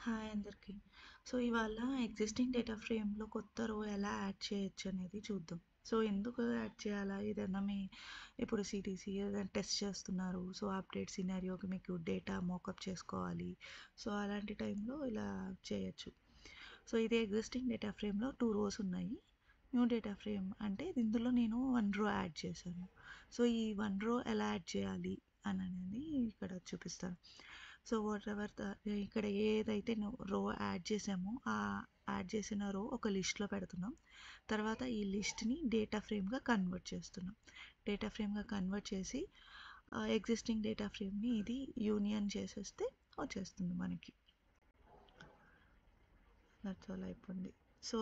Hi అందరికీ. So, ఇవాళ existing data ఫ్రేమ్‌లో కొత్త రో ఎలా యాడ్ చేయొచ్చు అనేది చూద్దాం. సో, ఎందుకు యాడ్ చేయాలా? ఏదైనా ఇప్పుడు సీటీసీ ఏదైనా టెస్ట్ చేస్తున్నారు. సో, అప్డేట్ సినారియోకి మీకు డేటా మోకప్ చేసుకోవాలి. సో, అలాంటి టైంలో ఇలా చేయొచ్చు. సో, ఇది ఎగ్జిస్టింగ్ డేటా ఫ్రేమ్‌లో 2 రోస్ ఉన్నాయి. న్యూ డేటా ఫ్రేమ్ అంటే ఇందులో నేను 1 రో యాడ్ చేశాను. సో, ఈ 1 రో ఎలా యాడ్ చేయాలి అనేది ఇక్కడ చూపిస్తాను. సో వాట్ ఎవర్ ఇక్కడ ఏదైతే రో యాడ్ చేసామో ఆ యాడ్ చేసిన రో ఒక లిస్ట్లో పెడుతున్నాం. తర్వాత ఈ లిస్ట్ని డేటా ఫ్రేమ్గా కన్వర్ట్ చేస్తున్నాం. డేటా ఫ్రేమ్గా కన్వర్ట్ చేసి ఎగ్జిస్టింగ్ డేటా ఫ్రేమ్ని ఇది యూనియన్ చేసేస్తే వచ్చేస్తుంది మనకి. దట్స్ ఆల్ అయిపోయింది. సో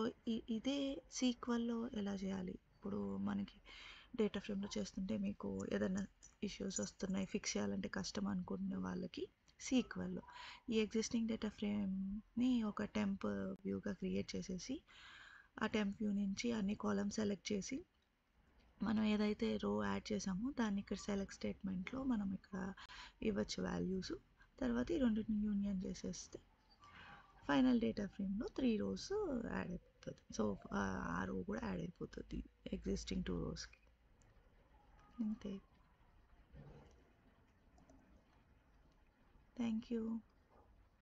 ఇదే సీక్వెల్లో ఎలా చేయాలి? ఇప్పుడు మనకి డేటా ఫ్రేమ్లో చేస్తుంటే మీకు ఏదైనా ఇష్యూస్ వస్తున్నాయి, ఫిక్స్ చేయాలంటే కష్టం అనుకునే వాళ్ళకి సీక్వెల్లో ఈ ఎగ్జిస్టింగ్ డేటా ఫ్రేమ్ని ఒక టెంప్ వ్యూగా క్రియేట్ చేసేసి ఆ టెంప్ వ్యూ నుంచి అన్ని కాలమ్స్ సెలెక్ట్ చేసి మనం ఏదైతే రో యాడ్ చేసామో దాన్ని ఇక్కడ సెలెక్ట్ స్టేట్మెంట్లో మనం ఇక్కడ ఇవ్వచ్చు వాల్యూస్. తర్వాత ఈ రెండింటిని యూనియన్ చేసేస్తే ఫైనల్ డేటా ఫ్రేమ్లో 3 రోస్ యాడ్ అయిపోతుంది. సో ఆ రో కూడా యాడ్ అయిపోతుంది ఎగ్జిస్టింగ్ 2 రోస్కి. అంతే. Thank you.